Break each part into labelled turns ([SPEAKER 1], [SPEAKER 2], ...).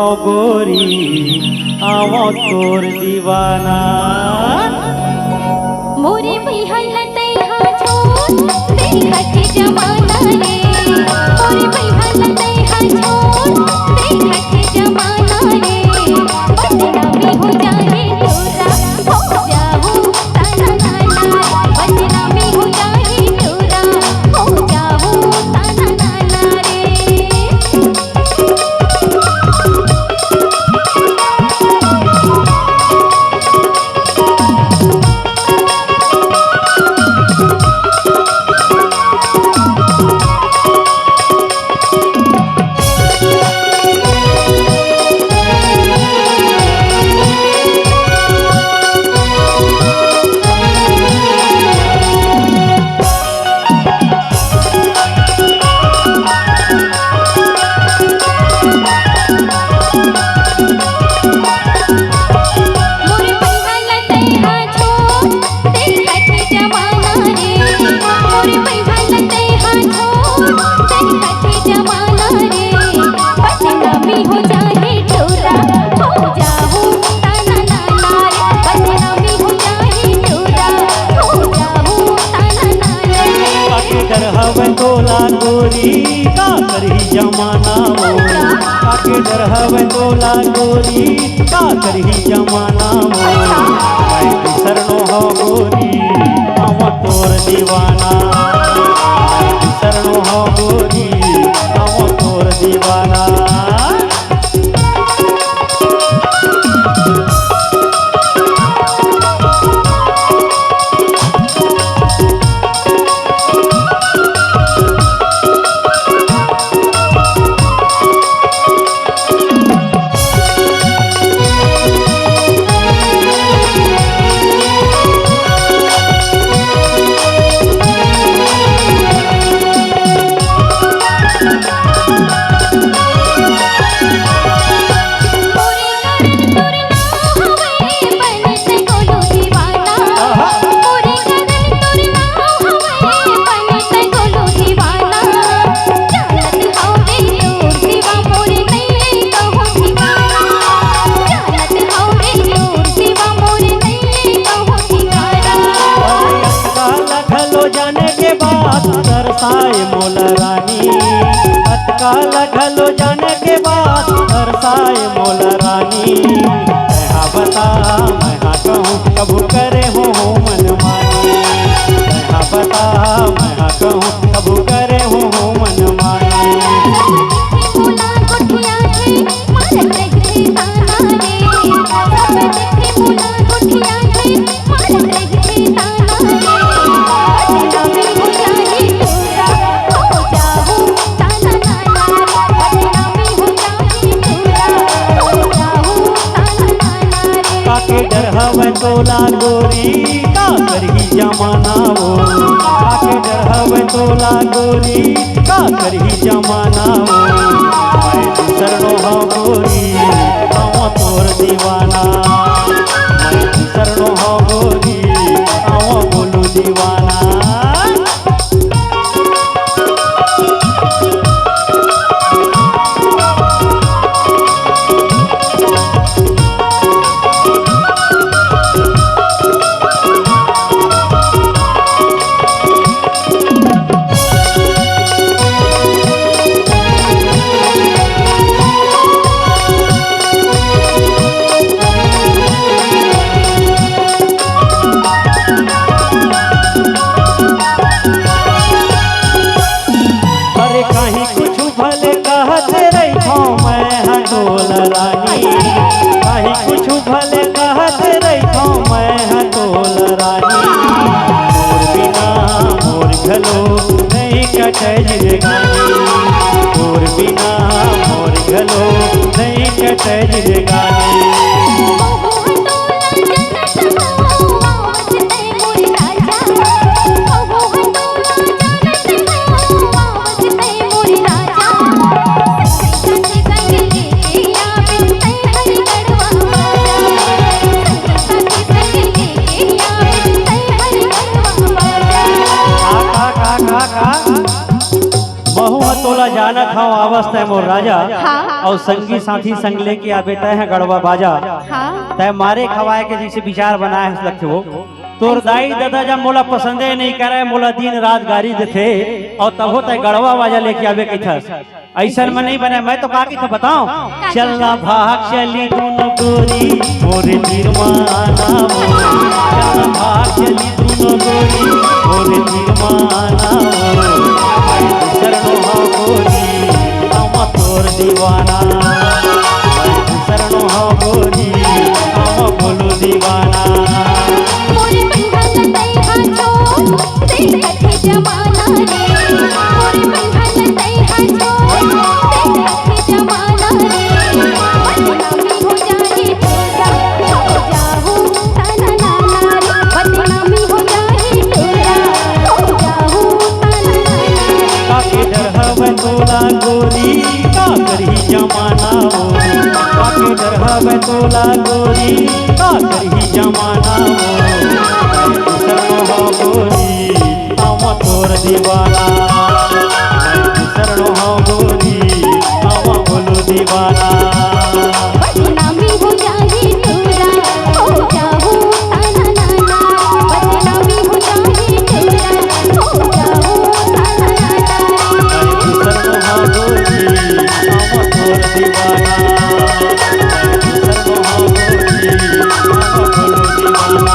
[SPEAKER 1] हो गोरी आवो तोर दीवाना।
[SPEAKER 2] मोरे बिहल तैहा छोड़ देखत जमाना रे, मोरे बिहल तैहा छोड़ देखत जमाना रे, बदनामी हो जाए तोरा हो जाऊं ताना नाना, बदनामी हो जाए तोरा हो जाऊं ताना नाना रे।
[SPEAKER 1] तोला गोरी का करही जमाना वो, काके डर हवे तोला गोरी का करही जमाना वो। मैं बिसरनो हो गोरी हम तोर दीवाना, मैं बिसरनो हो गोरी हम तोर दीवाना। तरसाए मोला रानी, अटकाल ढलो जाने के बाद तरसाए मोला रानी। मैं बता मैं कहूँ कब करे हो मन मानी, मैं बता मैं कहूँ कब करे हो मन मानी। डर हवे तोला गोरी का करही जमाना वो, काके डर हवे तोला गोरी का करही जमाना वो। मैं बिसरनो हो गोरी हम तोर दीवाना, मैं बिसरनो हो गोरी हम बोलू दीवाना। कहीं कुछ भले कहते रही मैं हटोल रानी, कहीं कुछ भले कहते रही मैं हटोल रानी। मोर बिना मोर घलो नहीं कटे जिंदगानी, मोर बिना मोर घलो नहीं कटे जिंदगानी। महू तोला जानत हूँ अवस्था है मोर राजा
[SPEAKER 2] हाँ।
[SPEAKER 1] और संगी साथी संग लेके आ बेटा है गड़वा बाजा
[SPEAKER 2] हाँ
[SPEAKER 1] तय मारे खवाए के जैसे विचार बनाए है लगते हो तोर दाई दादा जब मोला पसंदे नहीं करे मोला दिन रात गाड़ी देते और तब होता है गड़वा बाजा लेके आवे कैथस ऐसा में नहीं बने मैं तो का की था बताऊं चलना भाग चली दोनों गोरी मोरे निर्माना चलना भाग चली दोनों गोरी मोरे निर्माना शरणो हो गोरी हम तोर दीवाना शरणो हो गोरी हम बोलो दीवाना
[SPEAKER 2] मोरे बंधन तैहा छोड़ देखत जमाना रे मोरे बंधन तैहा छोड़ देखत जमाना रे बदनामी हो जाए तोरा हो जाऊं ताना नाना रे बदनामी हो जाए तोरा हो जाऊं ताना नाना रे
[SPEAKER 1] काके डर हवे तोला गोरी का करही जमाना हो काके डर हवे तोला गोरी का करही जमाना हो शरणो हो गोरी हम तोर दीवाना शरणो हो गोरी हम बोलो दीवाना
[SPEAKER 2] बदनामी हो जाए तोरा हो जाऊं ताना नाना बदनामी हो जाए तोरा हो जाऊं ताना नाना रे
[SPEAKER 1] शरणो हो गोरी हम तोर दीवाना शरणो हो गोरी हम बोलो दीवाना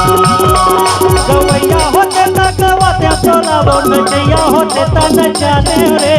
[SPEAKER 1] गवैया होते त गवाते तोला बोल गैया होते त न जाने रे